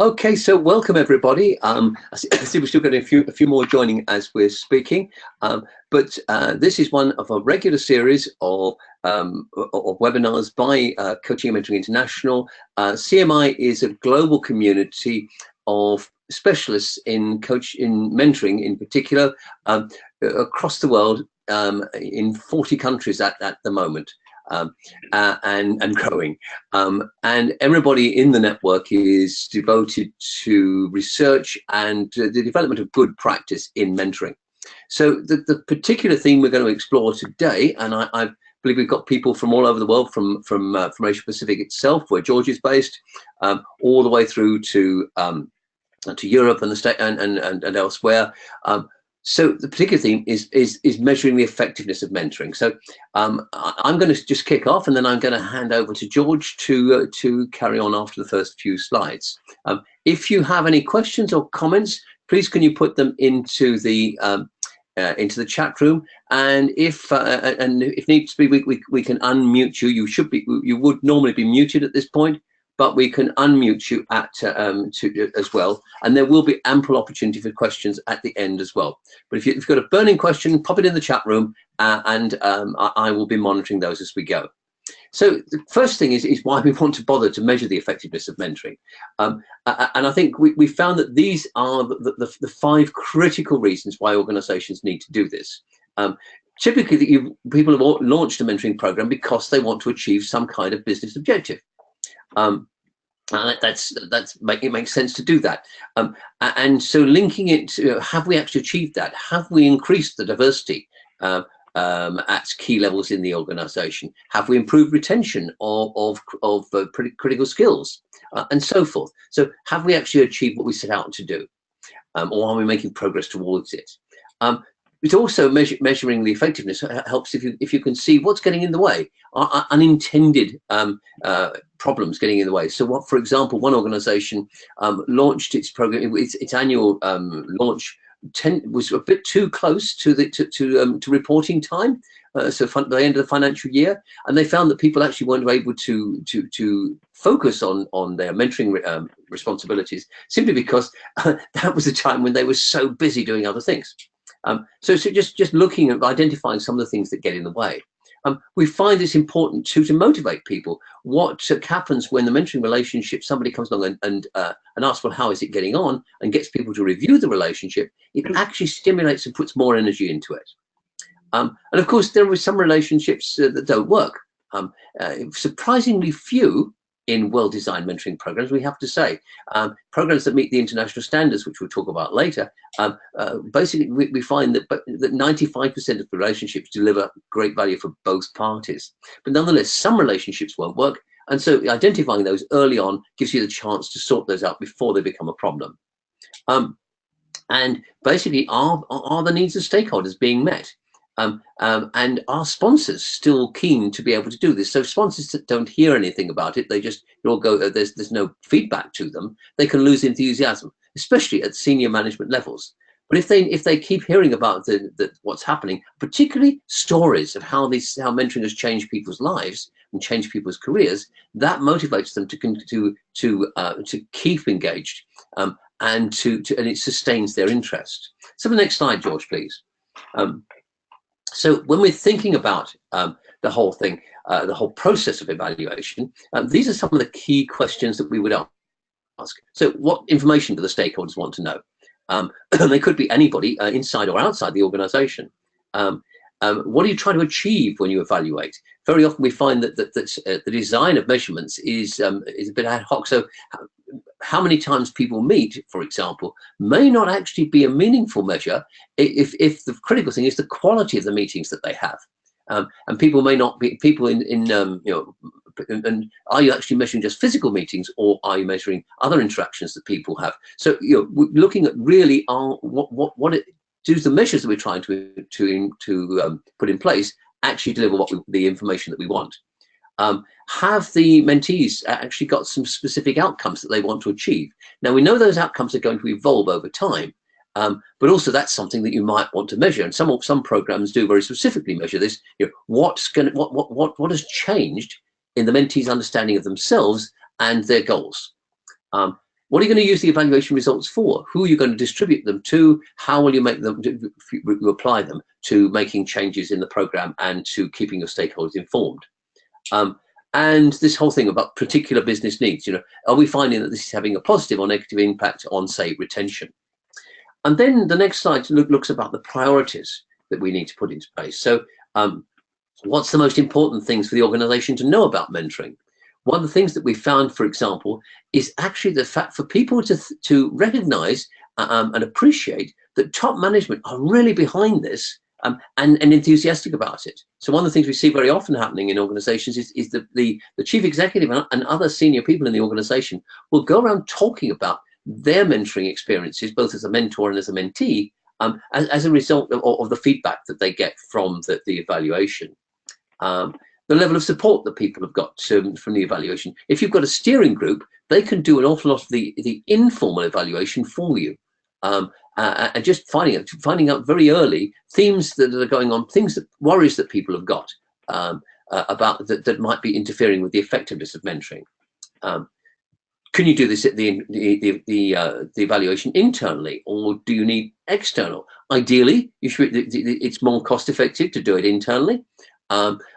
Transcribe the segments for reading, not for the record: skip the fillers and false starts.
Okay, so welcome everybody. I see we're still getting a few more joining as we're speaking, but this is one of a regular series of webinars by Coaching and Mentoring International. CMI is a global community of specialists in mentoring, in particular, across the world, in 40 countries at the moment. And growing. And everybody in the network is devoted to research and the development of good practice in mentoring. So the particular theme we're going to explore today, and I believe we've got people from all over the world, from Asia Pacific itself, where George is based, all the way through to Europe and the state and elsewhere. So the particular theme is measuring the effectiveness of mentoring. So I'm going to just kick off, and then I'm going to hand over to George to carry on after the first few slides. If you have any questions or comments, please can you put them into the chat room, and if needs be, we can unmute you. You would normally be muted at this point, but we can unmute you as well, and there will be ample opportunity for questions at the end as well. But if you've got a burning question, pop it in the chat room, and I will be monitoring those as we go. So the first thing is why we want to bother to measure the effectiveness of mentoring, and I think we found that these are the 5 critical reasons why organisations need to do this. Typically, people have launched a mentoring program because they want to achieve some kind of business objective. It makes sense to do that, and so linking it to, have we actually achieved that? Have we increased the diversity at key levels in the organisation? Have we improved retention of critical skills, and so forth? So have we actually achieved what we set out to do, or are we making progress towards it? But also measuring the effectiveness helps if you can see what's getting in the way, unintended problems getting in the way. So what, for example, one organisation launched its program, its annual launch was a bit too close to reporting time, so by the end of the financial year, and they found that people actually weren't able to focus on their mentoring responsibilities, simply because that was a time when they were so busy doing other things. So just looking at identifying some of the things that get in the way. We find it's important to motivate people. What happens when the mentoring relationship, somebody comes along and asks, well, how is it getting on, and gets people to review the relationship, it actually stimulates and puts more energy into it. And of course, there are some relationships that don't work. Surprisingly few in well-designed mentoring programs, we have to say. Programs that meet the international standards, which we'll talk about later, basically we find that 95% of the relationships deliver great value for both parties. But nonetheless, some relationships won't work, and so identifying those early on gives you the chance to sort those out before they become a problem. And basically, are the needs of stakeholders being met? And are sponsors still keen to be able to do this? So sponsors that don't hear anything about it, they just all go, there's no feedback to them, they can lose enthusiasm, especially at senior management levels. But if they keep hearing about what's happening, particularly stories of how mentoring has changed people's lives and changed people's careers, that motivates them to keep engaged, and it sustains their interest. So the next slide, George, please. So when we're thinking about the whole thing, the whole process of evaluation, these are some of the key questions that we would ask. So what information do the stakeholders want to know? They could be anybody inside or outside the organisation. What are you trying to achieve when you evaluate? Very often we find that the design of measurements is a bit ad hoc. So how many times people meet, for example, may not actually be a meaningful measure if the critical thing is the quality of the meetings that they have. And people may not be, and are you actually measuring just physical meetings, or are you measuring other interactions that people have? So we're looking at really does the measures that we're trying to put in place actually deliver the information that we want? Have the mentees actually got some specific outcomes that they want to achieve? Now, we know those outcomes are going to evolve over time, but also that's something that you might want to measure. And some programs do very specifically measure this. What has changed in the mentees' understanding of themselves and their goals? What are you going to use the evaluation results for? Who are you going to distribute them to? How will you make them, you apply them to making changes in the program and to keeping your stakeholders informed? And this whole thing about particular business needs, are we finding that this is having a positive or negative impact on, say, retention? And then the next slide looks about the priorities that we need to put into place. So what's the most important things for the organization to know about mentoring? One of the things that we found, for example, is actually the fact for people to recognize and appreciate that top management are really behind this and enthusiastic about it. So one of the things we see very often happening in organizations is that the chief executive and other senior people in the organization will go around talking about their mentoring experiences, both as a mentor and as a mentee, as a result of the feedback that they get from the evaluation. The level of support that people have got from the evaluation. If you've got a steering group, they can do an awful lot of the informal evaluation for you. And just finding out very early themes that are going on, worries that people have got about that might be interfering with the effectiveness of mentoring. Can you do this at the evaluation internally, or do you need external? Ideally, it's more cost effective to do it internally.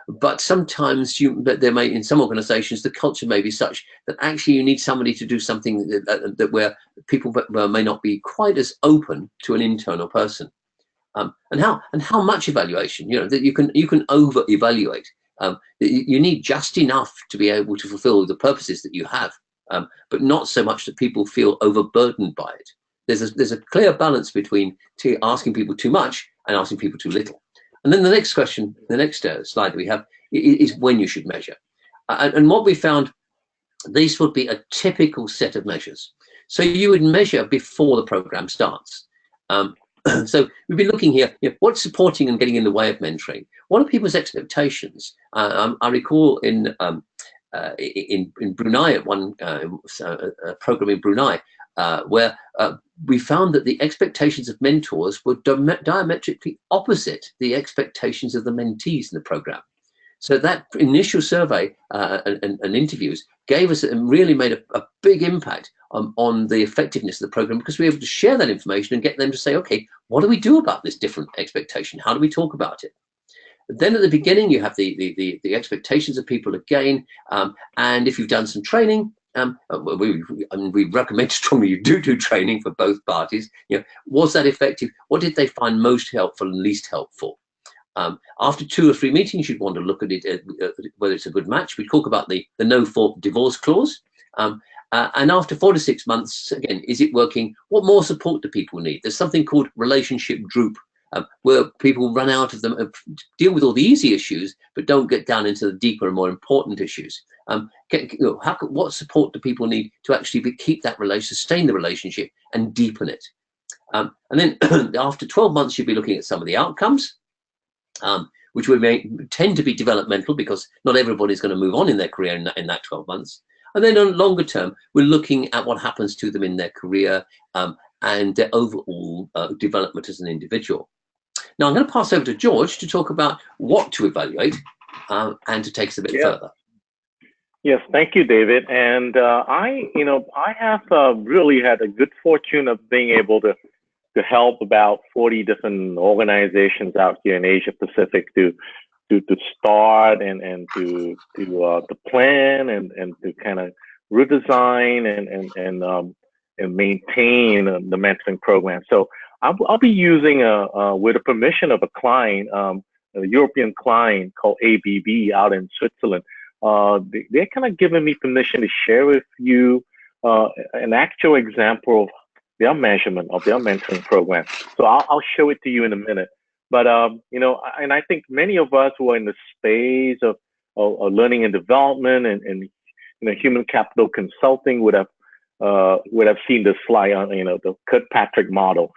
But sometimes in some organizations, the culture may be such that actually you need somebody to do something that where people may not be quite as open to an internal person. And how much evaluation? That you can over evaluate. You need just enough to be able to fulfill the purposes that you have, but not so much that people feel overburdened by it. There's a clear balance between asking people too much and asking people too little. And then the next question, the next slide that we have is when you should measure. And what we found, these would be a typical set of measures. So you would measure before the program starts. So we've been looking here, what's supporting and getting in the way of mentoring? What are people's expectations? I recall in Brunei at one program in Brunei, where we found that the expectations of mentors were diametrically opposite the expectations of the mentees in the program. So that initial survey and interviews gave us and really made a big impact on the effectiveness of the program, because we were able to share that information and get them to say, okay, what do we do about this different expectation? How do we talk about it? Then at the beginning, you have the expectations of people again, and if you've done some training, we recommend strongly you do training for both parties. Was that effective? What did they find most helpful and least helpful? After 2 or 3 meetings, you'd want to look at it, whether it's a good match. We talk about the no fault divorce clause. And after 4 to 6 months, again, is it working? What more support do people need? There's something called relationship droop, where people run out of them, deal with all the easy issues, but don't get down into the deeper and more important issues. What support do people need to actually keep that relationship, sustain the relationship, and deepen it? And then after 12 months, you'll be looking at some of the outcomes, which may tend to be developmental, because not everybody's going to move on in their career in that 12 months. And then on longer term, we're looking at what happens to them in their career and their overall development as an individual. Now, I'm going to pass over to George to talk about what to evaluate and to take us a bit further. Yes, thank you, David. And I have really had a good fortune of being able to help about 40 different organizations out here in Asia Pacific to start and to plan and to kind of redesign and maintain the mentoring program. So I'll be using with the permission of a client, a European client called ABB out in Switzerland. They're kind of giving me permission to share with you an actual example of their measurement of their mentoring program. So I'll show it to you in a minute. But and I think many of us who are in the space of learning and development and human capital consulting would have seen this slide on the Kirkpatrick model.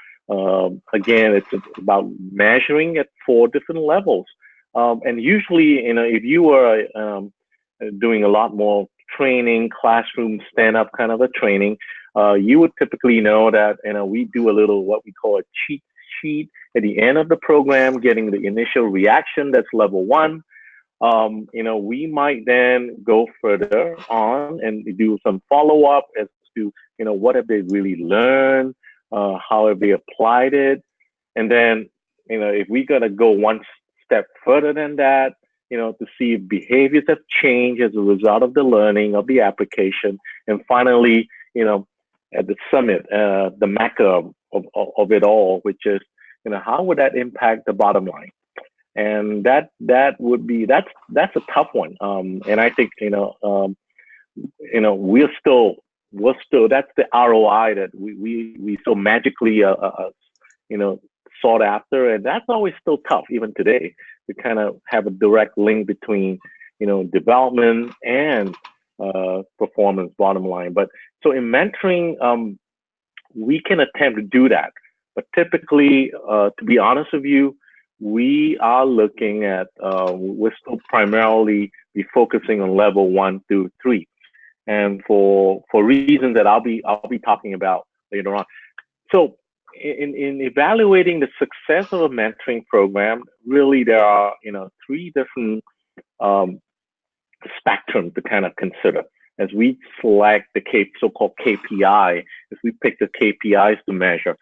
Again, it's about measuring at 4 different levels. And usually, if you are doing a lot more training, classroom stand-up kind of a training, you would typically know that we do a little what we call a cheat sheet at the end of the program, getting the initial reaction. That's level 1. We might then go further on and do some follow-up as to what have they really learned? How have they applied it? And then, if we got to go one step further than that, to see if behaviors have changed as a result of the learning of the application. And finally, at the summit, the mecca of it all, which is, how would that impact the bottom line? And that's a tough one. And I think, we're still, that's the ROI that we so magically, sought after. And that's always still tough, even today, to kind of have a direct link between, development and performance bottom line. But so in mentoring, we can attempt to do that. But typically, to be honest with you, we are looking at, we're still primarily be focusing on level 1 through 3. And for reasons that I'll be talking about later on. So in evaluating the success of a mentoring program, really there are 3 different spectrums to kind of consider as we select the so-called KPI. As we pick the KPIs to measure,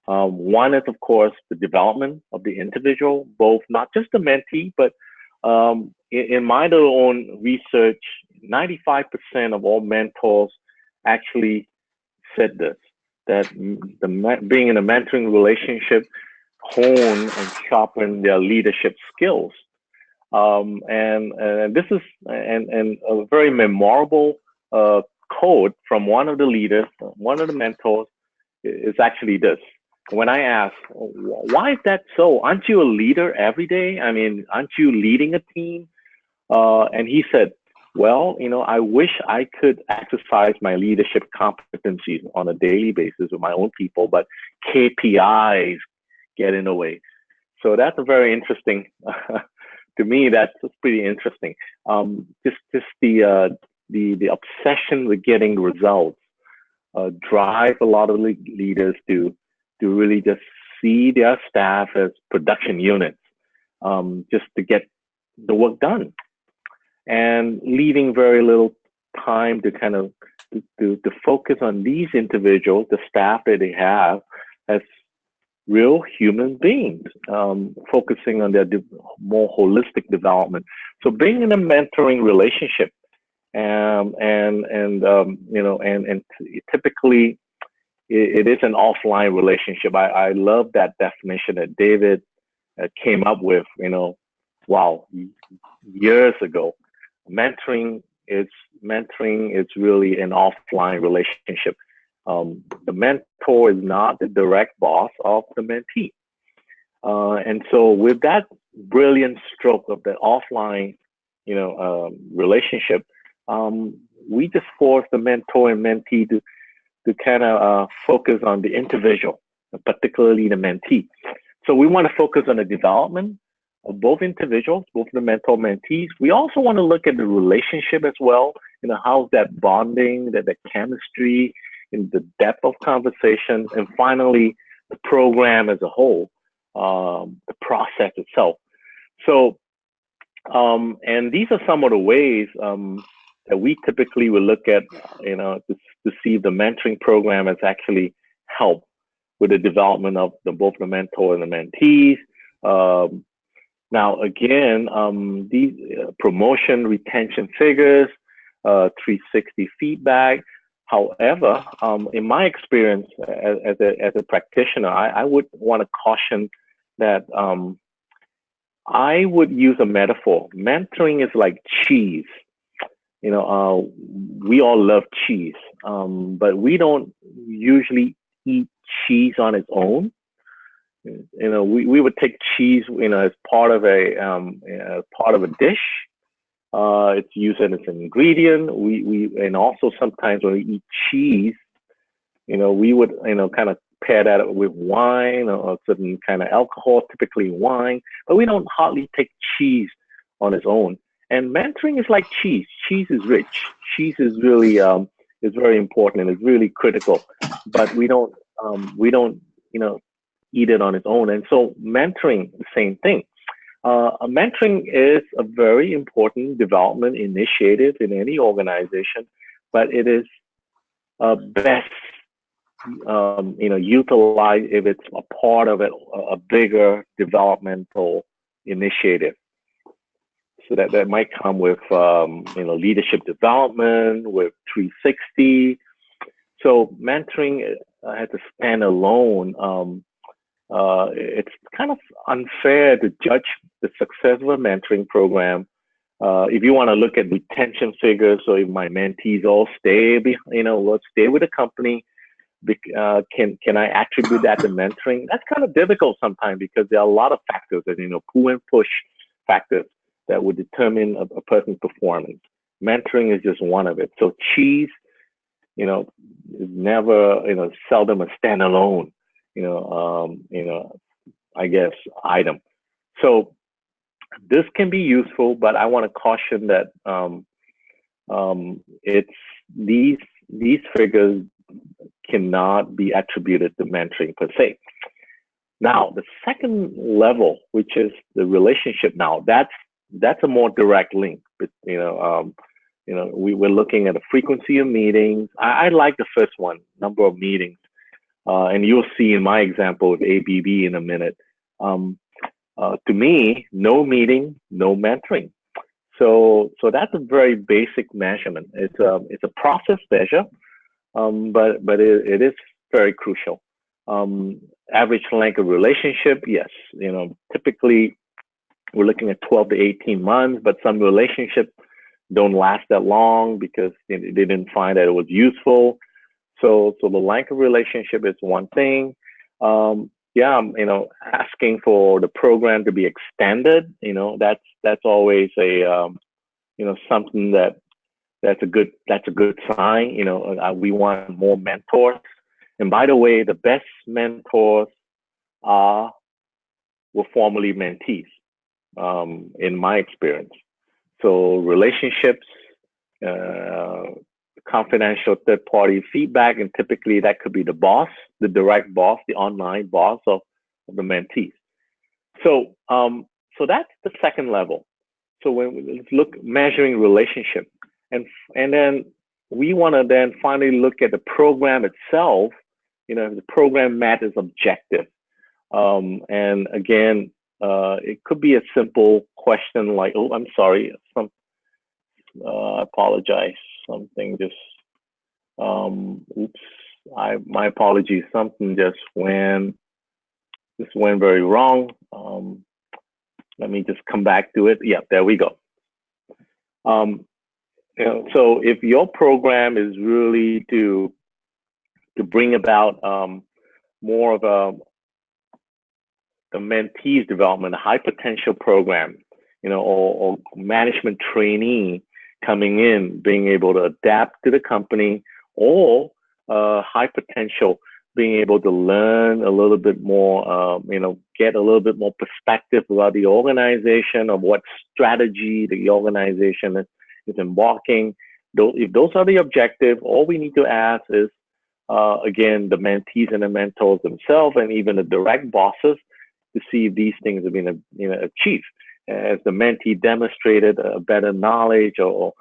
one is of course the development of the individual, both not just the mentee, but in my own research, 95% of all mentors actually said this, that being in a mentoring relationship hone and sharpen their leadership skills. And this is and a very memorable quote from one of the leaders, one of the mentors, is actually this. When I asked, why is that so? Aren't you a leader every day? I mean, aren't you leading a team? And he said, well, I wish I could exercise my leadership competencies on a daily basis with my own people, but KPIs get in the way. So that's a very interesting, to me, that's pretty interesting. Just the obsession with getting results drive a lot of leaders to really just see their staff as production units, just to get the work done, and leaving very little time to kind of to focus on these individuals, the staff that they have, as real human beings, focusing on their more holistic development. So being in a mentoring relationship, and typically it is an offline relationship. I love that definition that David came up with, wow, years ago. Mentoring is really an offline relationship. The mentor is not the direct boss of the mentee. And so with that brilliant stroke of the offline, relationship, we just force the mentor and mentee to kind of focus on the individual, particularly the mentee. So we want to focus on the development of both individuals, both the mentor and mentees. We also want to look at the relationship as well. How's that bonding, that the chemistry, in the depth of conversation, and finally the program as a whole, the process itself. So, and these are some of the ways that we typically will look at, to see if the mentoring program has actually helped with the development of both the mentor and the mentees. Now, again, these promotion, retention figures, 360 feedback. However, in my experience as a practitioner, I would want to caution that I would use a metaphor. Mentoring is like cheese. We all love cheese, but we don't usually eat cheese on its own. We would take cheese, as part of a dish. It's used as an ingredient. And also sometimes when we eat cheese, we would, kind of pair that with wine or certain kind of alcohol, typically wine, but we don't hardly take cheese on its own. And mentoring is like cheese. Cheese is rich. Cheese is really, is very important and it's really critical, but we don't, eat it on its own. And so mentoring, the same thing. Mentoring is a very important development initiative in any organization, but it is best utilize if it's a part of a bigger developmental initiative. So that might come with leadership development, with 360. So mentoring has to stand alone. It's kind of unfair to judge the success of a mentoring program. If you want to look at retention figures, so if my mentees all stay, will stay with the company, can I attribute that to mentoring? That's kind of difficult sometimes because there are a lot of factors, pull and push factors that would determine a person's performance. Mentoring is just one of it. So cheese, is never, seldom a standalone, I guess, item. So this can be useful, but I want to caution that it's these figures cannot be attributed to mentoring per se. Now, the second level, which is the relationship, now that's a more direct link. But we're looking at the frequency of meetings. I like the first one, number of meetings, and you'll see in my example of ABB in a minute. To me, no meeting, no mentoring. So that's a very basic measurement. It's a process measure, but it is very crucial. Average length of relationship, yes. Typically we're looking at 12 to 18 months, but some relationships don't last that long because they didn't find that it was useful. So the length of relationship is one thing. Asking for the program to be extended, that's always a something that's a good sign. We want more mentors. And by the way, the best mentors were formerly mentees, in my experience. So relationships, confidential third-party feedback, and typically that could be the boss, the direct boss, the online boss of the mentees. So that's the second level. So when we look measuring relationship, and then we want to then finally look at the program itself. If the program met its objective, and again, it could be a simple question like, "Oh, I'm sorry, I apologize. Something just, oops, my apologies. Something just went very wrong. Let me just come back to it. Yeah, there we go. So if your program is really to bring about more of the mentees development, a high potential program, or management trainee coming in, being able to adapt to the company, or high potential, being able to learn a little bit more, get a little bit more perspective about the organization, of what strategy the organization is embarking. If those are the objective, all we need to ask is, again, the mentees and the mentors themselves, and even the direct bosses, to see if these things have been achieved. As the mentee demonstrated a better knowledge or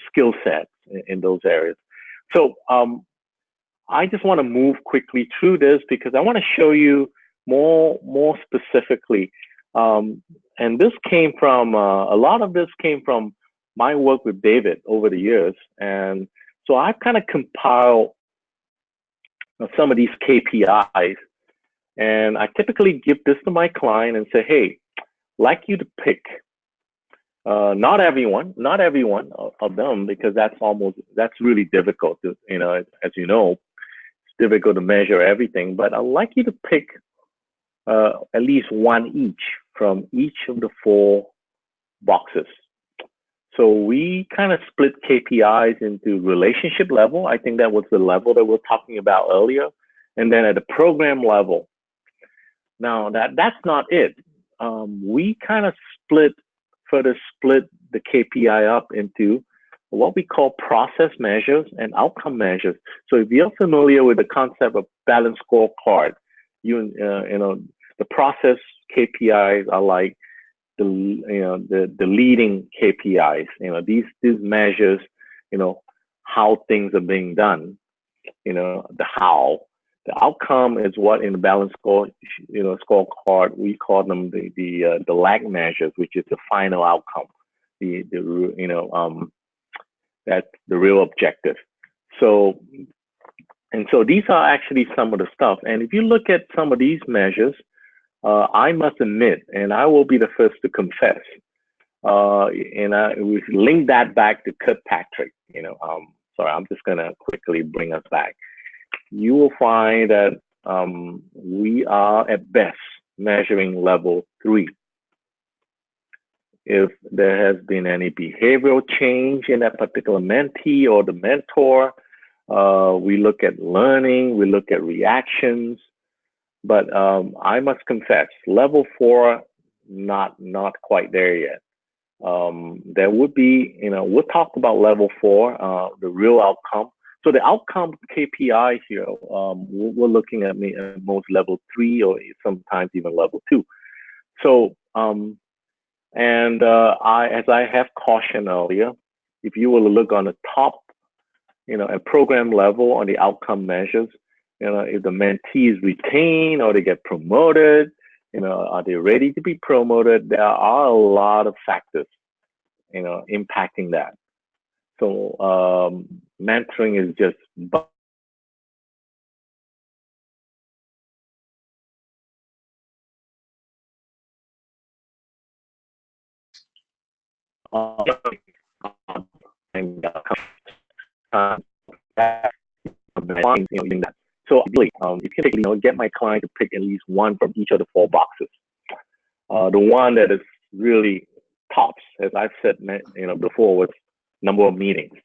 skill set in those areas. So I just want to move quickly through this because I want to show you more specifically. And this came from, a lot of this came from my work with David over the years. And so I've kind of compiled some of these KPIs. And I typically give this to my client and say, hey, I'd like you to pick, not everyone of them, because that's really difficult to, as you know, it's difficult to measure everything, but I'd like you to pick at least one each from each of the 4 boxes. So we kind of split KPIs into relationship level. I think that was the level that we were talking about earlier. And then at the program level. Now that's not it. We kind of further split the KPI up into what we call process measures and outcome measures. So if you're familiar with the concept of balanced scorecard, the process KPIs are like the leading KPIs. These measures, how things are being done. the how. The outcome is what in the balance score, scorecard, we call them the lag measures, which is the final outcome. That's the real objective. So these are actually some of the stuff. And if you look at some of these measures, I must admit, and I will be the first to confess, we link that back to Kirkpatrick. Sorry, I'm just gonna quickly bring us back. You will find that we are at best measuring level 3. If there has been any behavioral change in that particular mentee or the mentor, we look at learning, we look at reactions, but I must confess, level 4, not quite there yet. There would be, we'll talk about level 4, the real outcome. So the outcome KPI here, we're looking at most level 3 or sometimes even level 2. So, as I have cautioned earlier, if you will look on the top, at program level on the outcome measures, if the mentee is retained or they get promoted, are they ready to be promoted? There are a lot of factors, impacting that. So mentoring is just so really, you can get my client to pick at least one from each of the 4 boxes. The one that is really tops, as I've said, before, was number of meetings.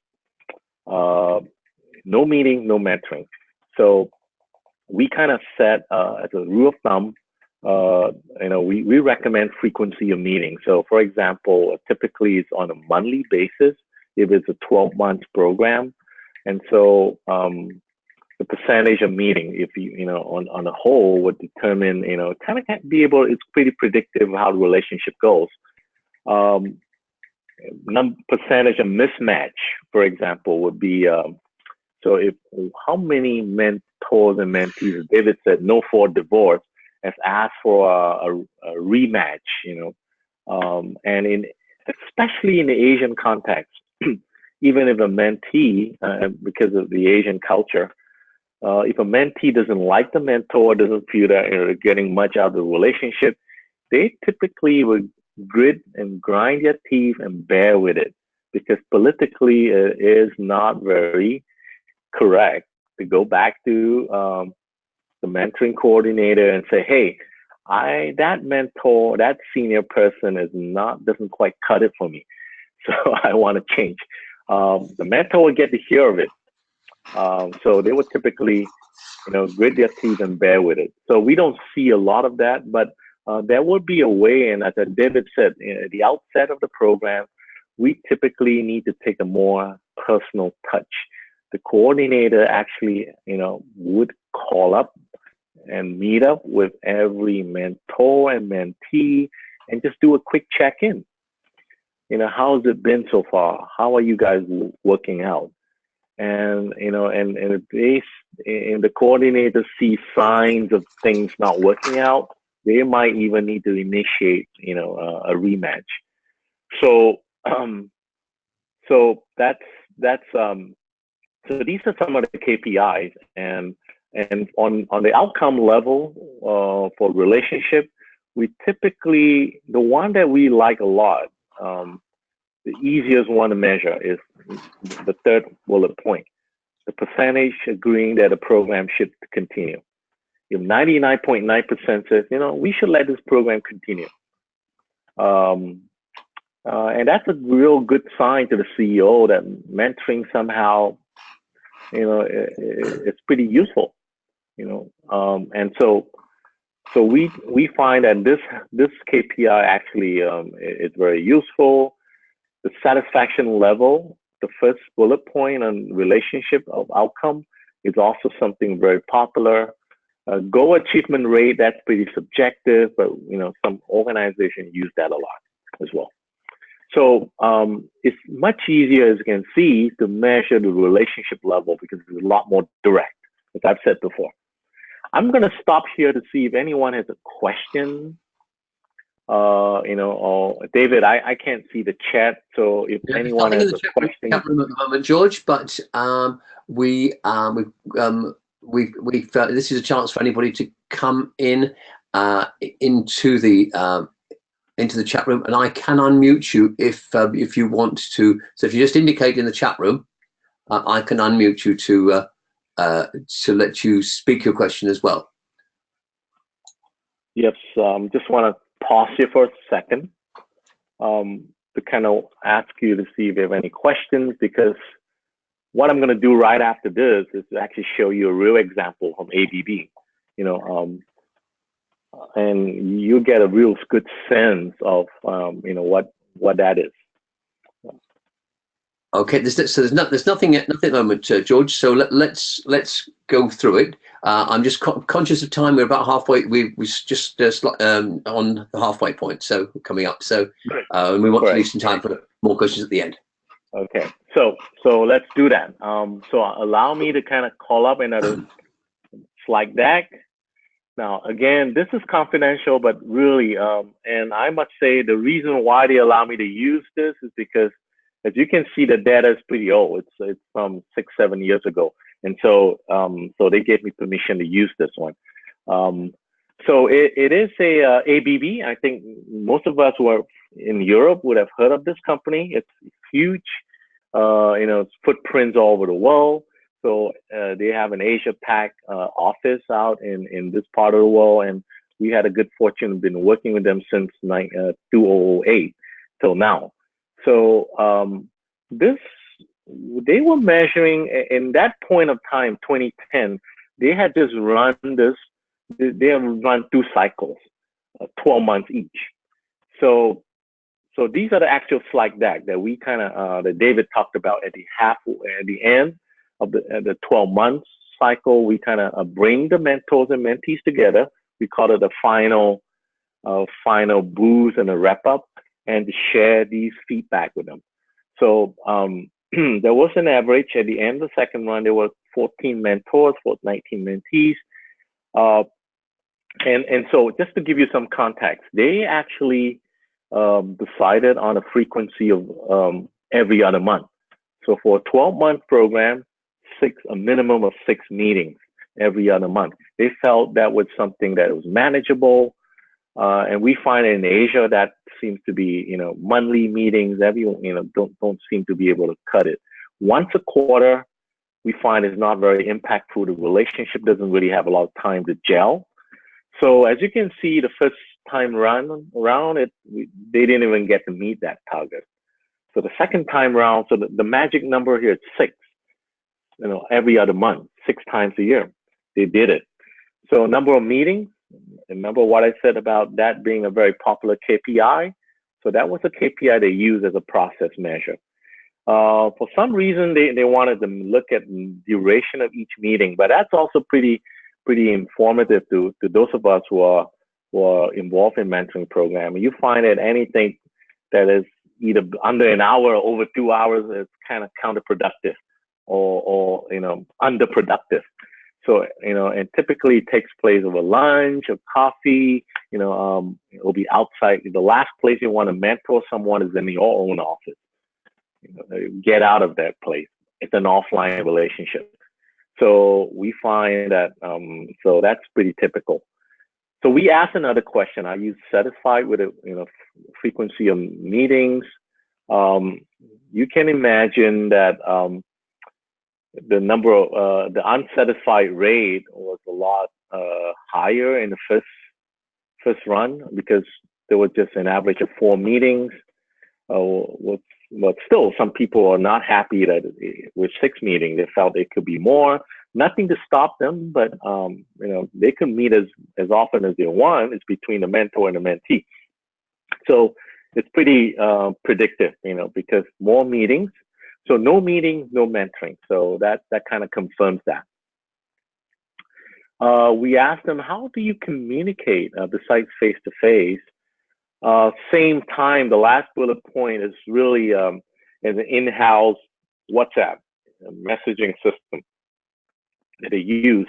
No meeting, no mentoring. So we kind of set as a rule of thumb, we recommend frequency of meetings. So for example, typically it's on a monthly basis if it's a 12-month program. And so the percentage of meeting, if on the whole, would determine, kind of be able, it's pretty predictive how the relationship goes. Percentage of mismatch, for example, would be, so if how many mentors and mentees, David said, no for divorce, has asked for a rematch, and especially in the Asian context, even if a mentee, because of the Asian culture, if a mentee doesn't like the mentor, doesn't feel that they're getting much out of the relationship, they typically would grit and grind their teeth and bear with it, because politically it is not very correct to go back to the mentoring coordinator and say, hey, that mentor, that senior person doesn't quite cut it for me, so I want to change. The mentor will get to hear of it. So they would typically, grit their teeth and bear with it. So we don't see a lot of that, but there would be a way, and as David said, at the outset of the program, we typically need to take a more personal touch. The coordinator actually, would call up and meet up with every mentor and mentee and just do a quick check-in. How's it been so far? How are you guys working out? And, and if the coordinator sees signs of things not working out, they might even need to initiate, a rematch. So, so these are some of the KPIs, and on the outcome level for relationship, we typically, the one that we like a lot, the easiest one to measure is the 3rd bullet point, the percentage agreeing that a program should continue. If 99.9% says, we should let this program continue. And that's a real good sign to the CEO that mentoring somehow, it's pretty useful, and so we find that this KPI actually is very useful. The satisfaction level, the first bullet point on relationship of outcome, is also something very popular. Goal achievement rate, that's pretty subjective, but some organizations use that a lot as well. So it's much easier, as you can see, to measure the relationship level because it's a lot more direct, as I've said before. I'm going to stop here to see if anyone has a question. Or David, I can't see the chat, so if anyone has a question, chat room at the moment, George. But this is a chance for anybody to come in into the chat room, and I can unmute you if you want to. So if you just indicate in the chat room, I can unmute you to let you speak your question as well. Yes, just want to pause here for a second to kind of ask you to see if you have any questions, because what I'm going to do right after this is to actually show you a real example from ABB, and you get a real good sense of, what that is. Okay, there's nothing at the moment, George. So let's go through it. I'm just conscious of time. We're about halfway. We just on the halfway point, so coming up. So we want to leave some time for more questions at the end. Okay, so let's do that. So allow me to kind of call up another slide deck. Now, again, this is confidential, but really, and I must say the reason why they allow me to use this is because, as you can see, the data is pretty old. It's from 6-7 years ago, and so they gave me permission to use this one. So it is a ABB. I think most of us who are in Europe would have heard of this company. It's huge, it's footprints all over the world. So they have an Asia Pac office out in this part of the world, and we had a good fortune of been working with them since 2008 till now. So they were measuring in that point of time, 2010. They had just run this. They have run 2 cycles, 12 months each. So these are the actual slide deck that we kind of that David talked about at the end of the 12 months cycle. We kind of bring the mentors and mentees together. We call it a final boost and a wrap up, and to share these feedback with them. So there was an average at the end of the second run. There were 14 mentors for 19 mentees. And so just to give you some context, they actually decided on a frequency of every other month. So for a 12-month program, a minimum of 6 meetings every other month. They felt that was something that was manageable. And we find in Asia that seems to be, monthly meetings. Everyone, don't seem to be able to cut it. Once a quarter, we find is not very impactful. The relationship doesn't really have a lot of time to gel. So as you can see, the first time around it, they didn't even get to meet that target. So the second time around, so the magic number here is 6. Every other month, 6 times a year, they did it. So number of meetings. Remember what I said about that being a very popular KPI? So that was a KPI they used as a process measure. For some reason, they wanted to look at the duration of each meeting, but that's also pretty informative to those of us who are involved in mentoring program. You find that anything that is either under an hour or over 2 hours is kind of counterproductive or underproductive. So, and typically it takes place over lunch or coffee, it'll be outside. The last place you want to mentor someone is in your own office. Get out of that place. It's an offline relationship. So we find that, so that's pretty typical. So we asked another question. Are you satisfied with the, frequency of meetings? You can imagine that, the number of the unsatisfied rate was a lot higher in the first run, because there was just an average of 4 meetings. But still, some people are not happy that with 6 meetings. They felt it could be more. Nothing to stop them, but they can meet as often as they want. It's between the mentor and the mentee. So it's pretty predictive, because more meetings. So no meeting, no mentoring. So that kind of confirms that. We asked them, how do you communicate besides face-to-face? Same time, the last bullet point is really an in-house WhatsApp messaging system that they use.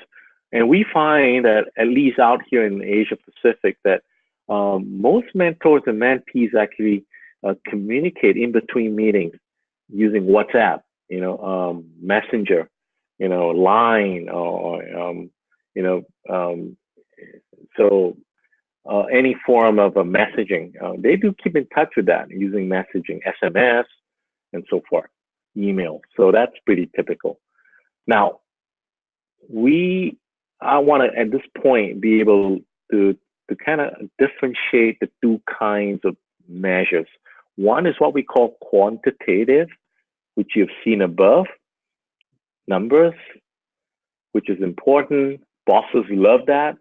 And we find that, at least out here in Asia Pacific, that most mentors and mentees actually communicate in between meetings using WhatsApp, Messenger, Line, or you know, so any form of a messaging. They do keep in touch with that using messaging, SMS, and so forth, email. So that's pretty typical. Now, I want to, at this point, be able to kind of differentiate the two kinds of measures. One is what we call quantitative, which you've seen above, numbers, which is important. Bosses love that.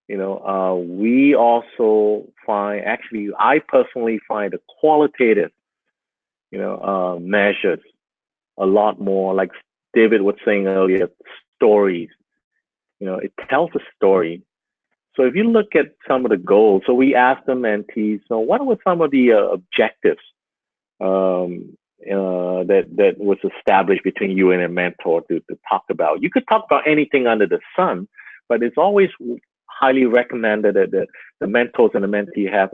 We also find, actually, I personally find the qualitative, measures a lot more, like David was saying earlier, stories. It tells a story. So if you look at some of the goals, so we asked the mentees, so what were some of the objectives that was established between you and a mentor to talk about? You could talk about anything under the sun, but it's always highly recommended that the mentors and the mentee have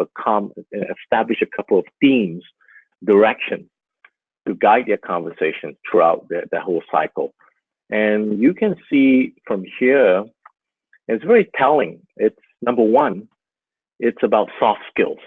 establish a couple of themes, directions to guide their conversation throughout the whole cycle. And you can see from here, it's very telling. It's number one, it's about soft skills.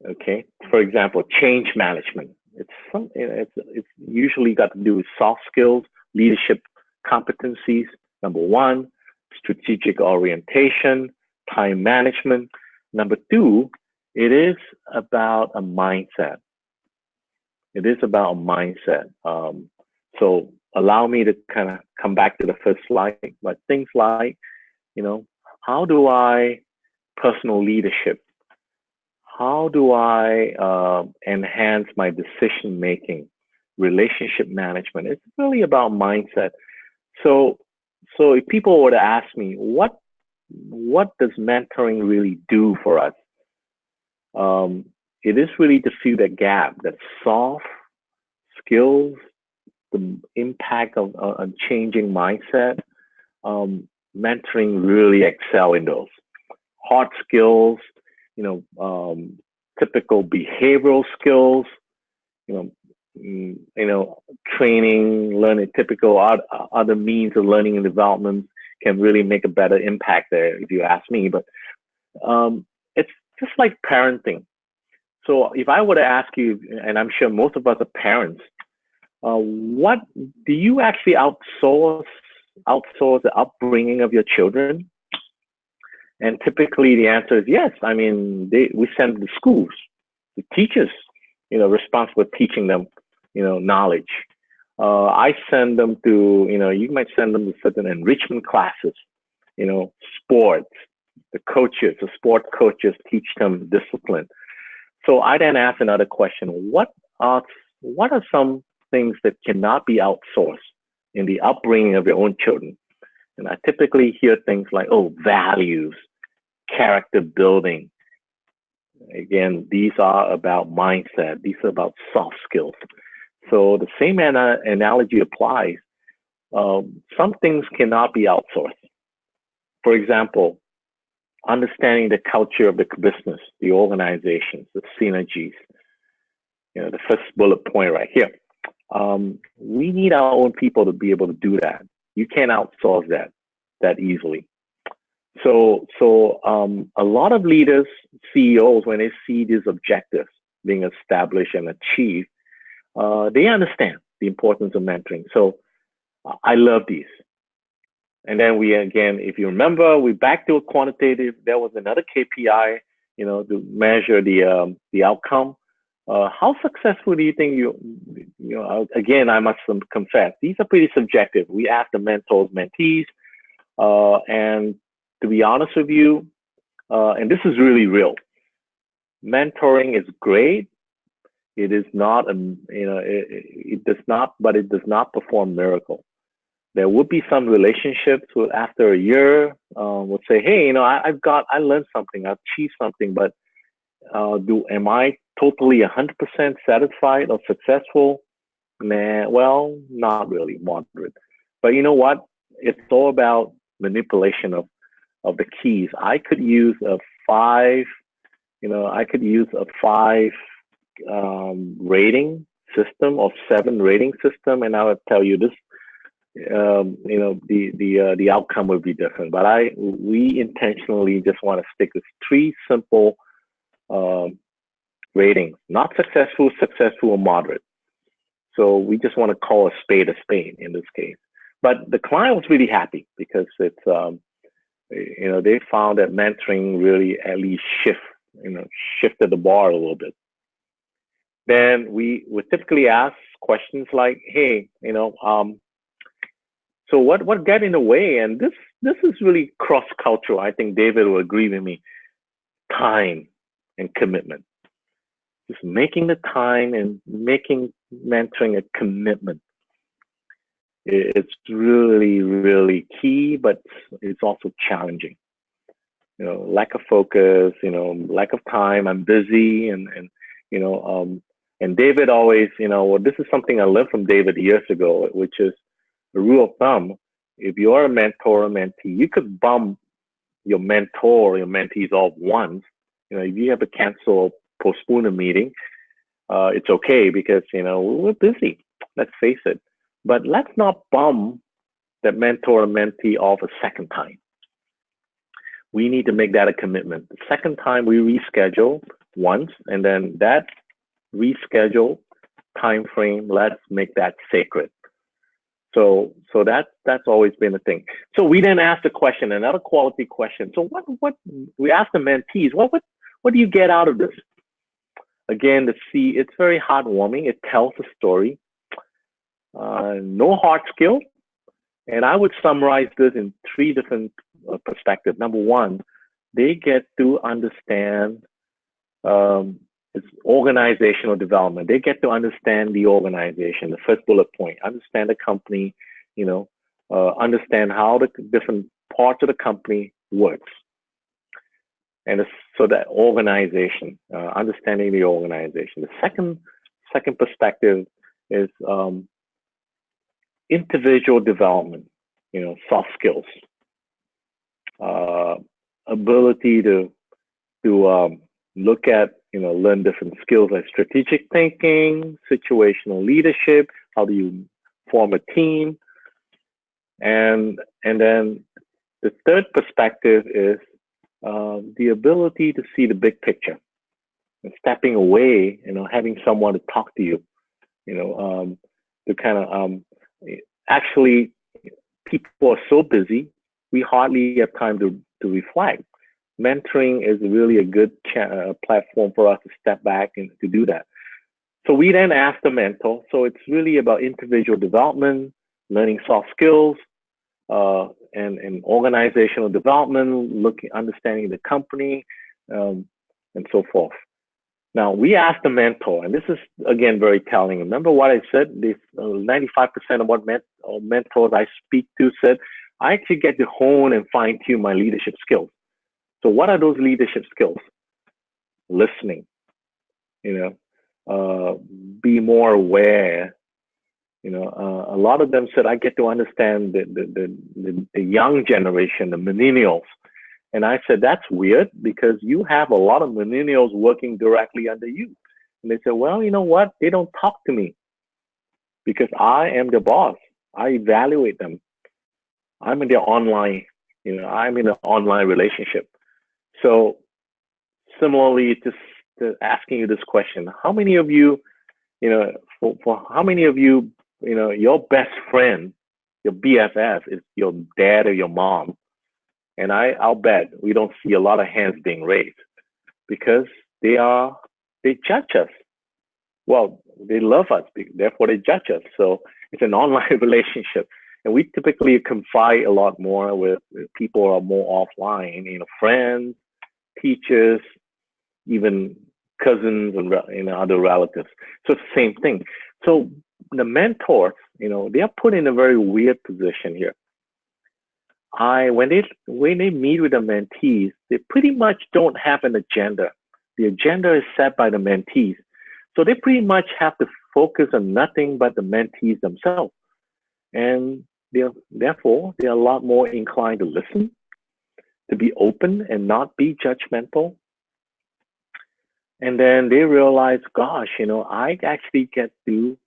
Okay, for example, change management. It's usually got to do with soft skills, leadership competencies. Number one, strategic orientation, time management. Number two, it is about a mindset. It is about a mindset. So allow me to kind of come back to the first slide, but things like, how do I personal leadership? How do I enhance my decision making, relationship management? It's really about mindset. So if people were to ask me, what does mentoring really do for us? It is really to fill that gap, that soft skills, the impact of changing mindset. Mentoring really excel in those hard skills, typical behavioral skills, training, learning, typical other means of learning and development can really make a better impact there, if you ask me. But it's just like parenting. So if I were to ask you, and I'm sure most of us are parents, what do you actually outsource the upbringing of your children? And typically the answer is yes. I mean, we send them to schools, the teachers, responsible for teaching them, knowledge. I send them to, you might send them to certain enrichment classes, sports. The sport coaches teach them discipline. So I then ask another question: what are some things that cannot be outsourced in the upbringing of your own children? And I typically hear things like, values, character building. Again, these are about mindset. These are about soft skills. So the same analogy applies. Some things cannot be outsourced. For example, understanding the culture of the business, the organizations, the synergies. The first bullet point right here. We need our own people to be able to do that. You can't outsource that easily. So a lot of leaders, CEOs, when they see these objectives being established and achieved, they understand the importance of mentoring. So I love these. And then if you remember, we back to a quantitative. There was another KPI, to measure the outcome. How successful do you think again, I must confess, these are pretty subjective. We ask the mentors, mentees, and to be honest with you, and this is really real, mentoring is great. It is not, it does not perform miracle. There would be some relationships after a year, would say, hey, I learned something, I achieved something, but am I totally 100% satisfied or successful? Nah, well, not really, moderate. But you know what? It's all about manipulation of the keys. I could use a five, I could use a five rating system or seven rating system, and I would tell you this, the outcome would be different. But we intentionally just want to stick with three simple um, ratings, not successful, successful, or moderate. So we just want to call a spade in this case. But the client was really happy because they found that mentoring really at least shifted the bar a little bit. Then we would typically ask questions like, hey, so what got in the way? And this is really cross-cultural. I think David will agree with me. Time and commitment. Just making the time and making mentoring a commitment. It's really, really key, but it's also challenging. Lack of focus, lack of time. I'm busy, and David always, this is something I learned from David years ago, which is the rule of thumb. If you're a mentor or mentee, you could bump your mentor or your mentees off once. If you have to cancel, postpone a meeting, it's okay because, we're busy. Let's face it. But let's not bump that mentor or mentee off a second time. We need to make that a commitment. The second time we reschedule once, and then that reschedule time frame, let's make that sacred. So that's always been a thing. So we then ask the question, another quality question. So what we ask the mentees, what do you get out of this? Again, it's very heartwarming. It tells a story. No hard skill. And I would summarize this in three different perspectives. Number one, they get to understand it's organizational development. They get to understand the organization, the first bullet point, understand the company, understand how the different parts of the company works. And so that organization, understanding the organization. The second perspective is individual development, soft skills, ability to look at, learn different skills like strategic thinking, situational leadership, how do you form a team, and then the third perspective is the ability to see the big picture, and stepping away, having someone to talk to you, to kind of actually, people are so busy, we hardly have time to reflect. Mentoring is really a good platform for us to step back and to do that. So we then ask the mentor. So it's really about individual development, learning soft skills, and organizational development, understanding the company, and so forth. Now, we asked the mentor, and this is, again, very telling. Remember what I said? 95% of what mentors I speak to said, I actually get to hone and fine-tune my leadership skills. So what are those leadership skills? Listening, be more aware. A lot of them said, I get to understand the young generation, the millennials. And I said, that's weird because you have a lot of millennials working directly under you. And they said, well, you know what? They don't talk to me because I am the boss. I evaluate them. I'm in their online, I'm in an online relationship. So similarly, just asking you this question, how many of you, for how many of you, your best friend, your BFF is your dad or your mom? And I'll bet we don't see a lot of hands being raised because they judge us. Well, they love us, therefore they judge us. So it's an online relationship. And we typically confide a lot more with people who are more offline, friends, teachers, even cousins and other relatives. So it's the same thing. So the mentors, they are put in a very weird position here. when they meet with the mentees, they pretty much don't have an agenda. The agenda is set by the mentees. So they pretty much have to focus on nothing but the mentees themselves. And therefore, they're a lot more inclined to listen, to be open and not be judgmental. And then they realize, gosh, I actually get to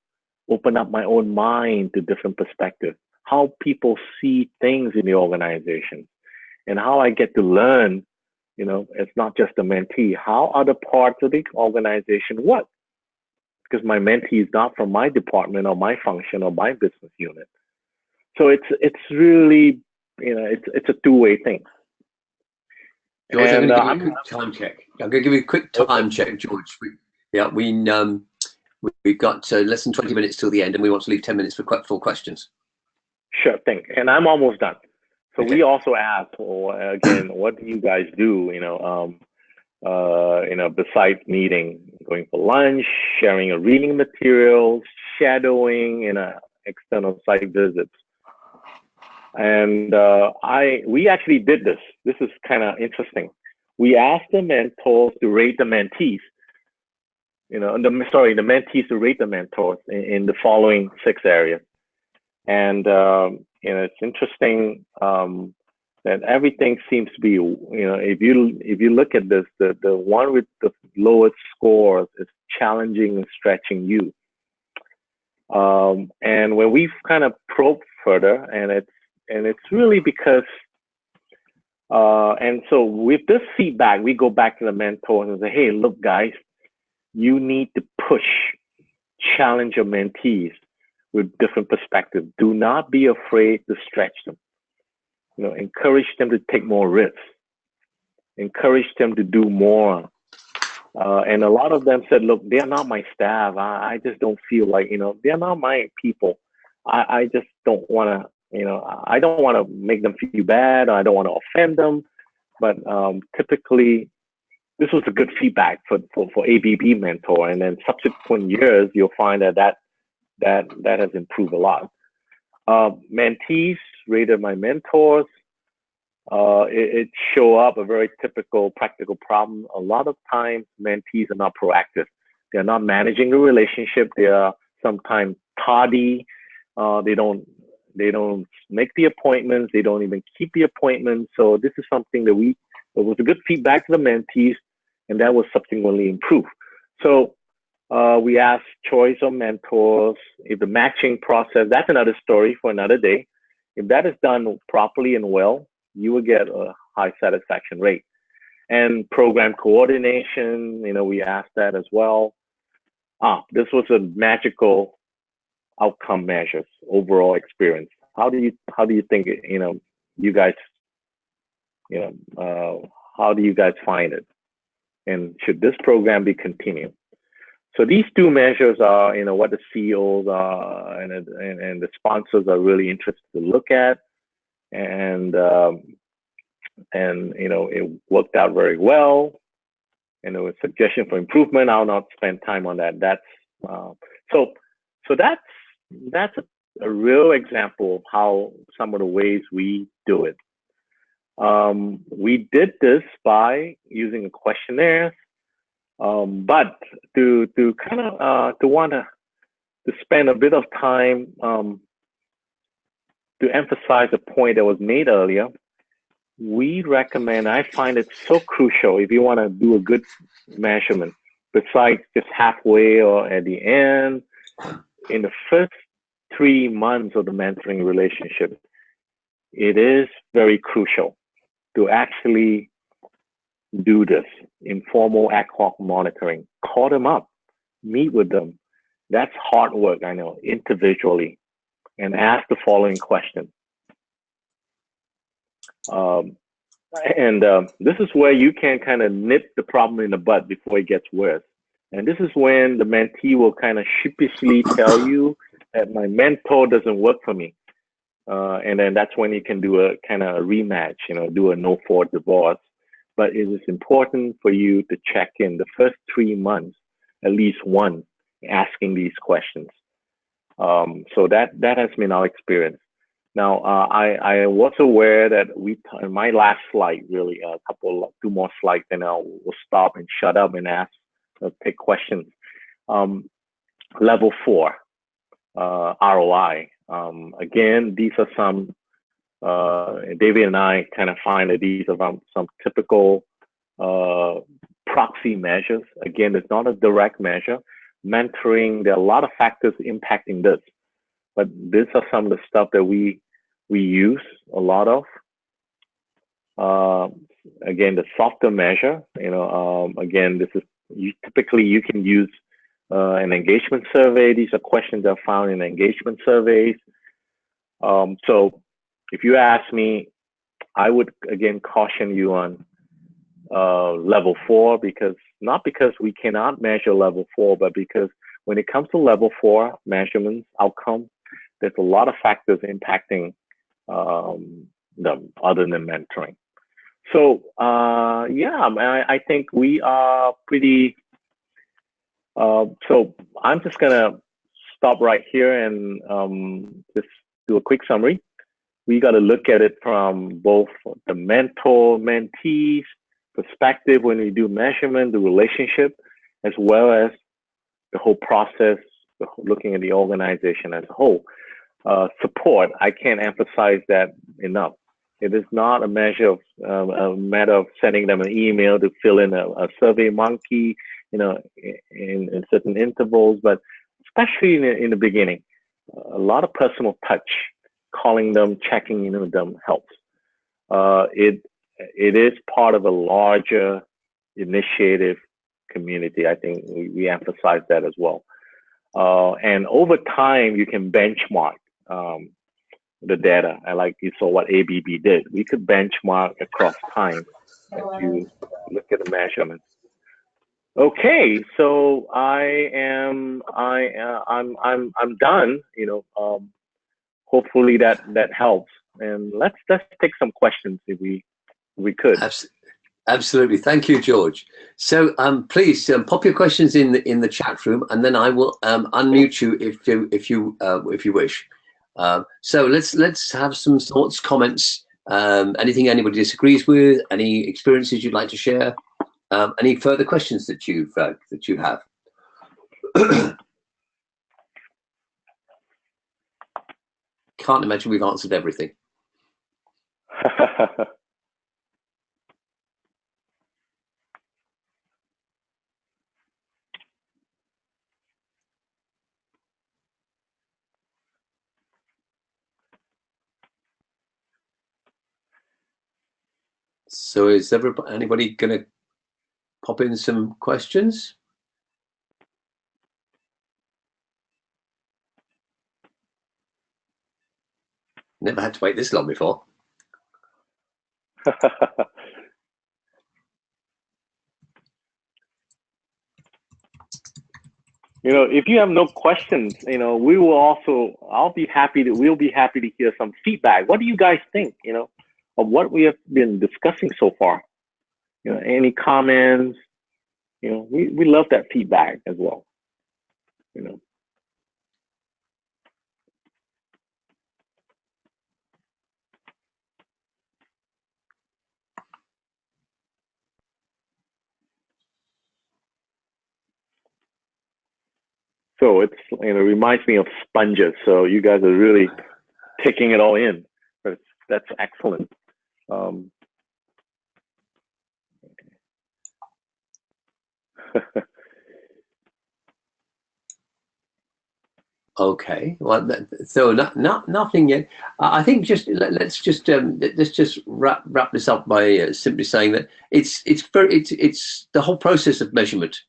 open up my own mind to different perspectives, how people see things in the organization, and how I get to learn, it's not just the mentee, how other parts of the organization work. Because my mentee is not from my department or my function or my business unit. So it's really, it's a two-way thing. George, I'm going to give you a quick time check. I'm going to give you a quick time check, George. We've got less than 20 minutes till the end, and we want to leave 10 minutes for full questions. Sure thing. And I'm almost done. So we also asked, again, what do you guys do, besides meeting, going for lunch, sharing a reading materials, shadowing, external site visits. And we actually did this. This is kind of interesting. We asked the mentors to rate the mentees. The mentees to rate the mentors in the following 6 areas. And it's interesting that everything seems to be, if you look at this, the one with the lowest scores is challenging and stretching you. And when we've kind of probed further, and it's really because, and so with this feedback, we go back to the mentors and say, hey, look, guys, you need to push, challenge your mentees with different perspectives. Do not be afraid to stretch them. Encourage them to take more risks. Encourage them to do more. And a lot of them said, look, they're not my staff. I just don't feel like, they're not my people. I just don't want to, I don't want to make them feel bad. Or I don't want to offend them. But typically, this was a good feedback for ABB mentor. And then subsequent years, you'll find that has improved a lot. Mentees rated my mentors. It show up a very typical practical problem. A lot of times mentees are not proactive. They're not managing the relationship. They are sometimes tardy. They don't make the appointments. They don't even keep the appointments. So this is something that was a good feedback to the mentees, and that was subsequently improved. So we asked choice of mentors. If the matching process, that's another story for another day. If that is done properly and well, you will get a high satisfaction rate. And program coordination, we asked that as well. This was a magical outcome measures, overall experience. How do you think, you guys, how do you guys find it? And should this program be continued? So these 2 measures are, what the CEOs are and the sponsors are really interested to look at. And it worked out very well. And there was suggestion for improvement. I'll not spend time on that. So that's a real example of how some of the ways we do it. We did this by using a questionnaire. But to kind of want to spend a bit of time to emphasize a point that was made earlier, we recommend, I find it so crucial if you want to do a good measurement, besides just halfway or at the end, in the first 3 months of the mentoring relationship, it is very crucial to actually do this informal ad hoc monitoring. Call them up, meet with them. That's hard work, I know, individually, and ask the following question. This is where you can kind of nip the problem in the bud before it gets worse. And this is when the mentee will kind of sheepishly tell you that my mentor doesn't work for me. And then that's when you can do a kind of a rematch, do a no-fault divorce. But it is important for you to check in the first 3 months, at least one, asking these questions. So that has been our experience. Now, I was aware that in my last slide, really, two more slides, then will stop and shut up and ask, take questions. Level 4, ROI. Again, these are some, David and I kind of find that these are some typical proxy measures. Again, it's not a direct measure. Mentoring, there are a lot of factors impacting this, but these are some of the stuff that we use a lot of. Again, the softer measure, again, this is typically you can use an engagement survey. These are questions that are found in engagement surveys. So if you ask me, I would again caution you on level 4, not because we cannot measure level 4, but because when it comes to level 4 measurements outcome, there's a lot of factors impacting them other than mentoring. So yeah, I think we are pretty. So I'm just gonna stop right here and just do a quick summary. We got to look at it from both the mentor-mentees perspective when we do measurement, the relationship, as well as the whole process, looking at the organization as a whole. Support, I can't emphasize that enough. It is not a measure of a matter of sending them an email to fill in a survey monkey, in certain intervals, but especially in the beginning, a lot of personal touch, calling them, checking in with them helps. It is part of a larger initiative community. I think we emphasize that as well. And over time, you can benchmark the data. I like you saw what ABB did. We could benchmark across time as you look at the measurements. Okay, so I'm done. Hopefully that helps. And let's take some questions if we could. Absolutely, thank you, George. So please pop your questions in the chat room, and then I will unmute you if you wish. So let's have some thoughts, comments, anything anybody disagrees with, any experiences you'd like to share, any further questions that you have. Can't imagine we've answered everything. So is anybody going to pop in some questions? Never had to wait this long before. If you have no questions, we'll be happy to hear some feedback. What do you guys think, of what we have been discussing so far? Any comments? We love that feedback as well. So it reminds me of sponges. So you guys are really taking it all in. That's excellent. Okay, well, so nothing yet. I think let's just wrap this up by simply saying that it's the whole process of measurement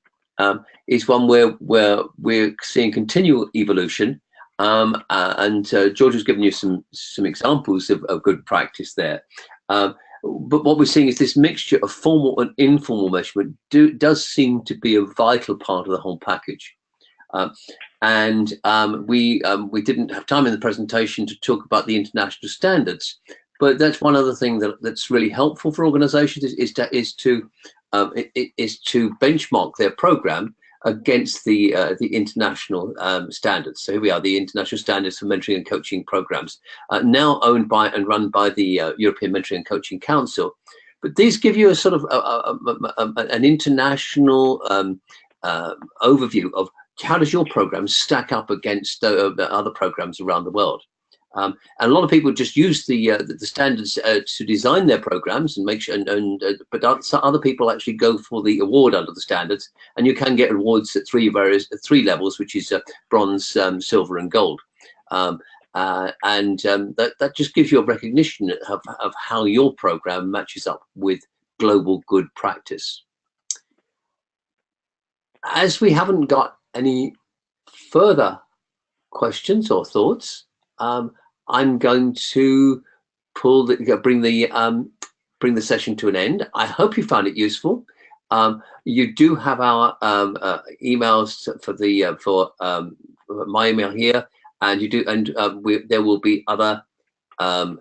is one where we're seeing continual evolution, and George has given you some examples of good practice there. But what we're seeing is this mixture of formal and informal measurement does seem to be a vital part of the whole package. And we didn't have time in the presentation to talk about the international standards, but that's one other thing that's really helpful for organizations is to benchmark their program against the international standards. So here we are, the international standards for mentoring and coaching programs, now owned by and run by the European Mentoring and Coaching Council. But these give you a sort of an international overview of how does your program stack up against the other programs around the world. And a lot of people just use the standards to design their programs and make sure, but other people actually go for the award under the standards, and you can get awards at three levels, which is bronze, silver, and gold. That just gives you a recognition of how your program matches up with global good practice. As we haven't got any further questions or thoughts, I'm going to bring the session to an end. I hope you found it useful. You do have our emails for my email here, and you do, and there will be other, and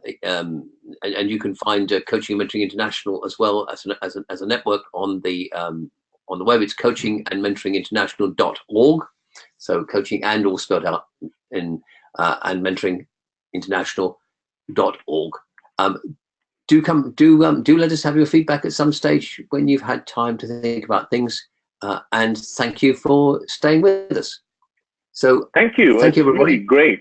you can find Coaching and Mentoring International as well as a network on the web. It's coaching and mentoring international.org. So coaching and all spelled out in and mentoring international.org. Do let us have your feedback at some stage when you've had time to think about things, and thank you for staying with us. So thank you. It's everybody. Really great.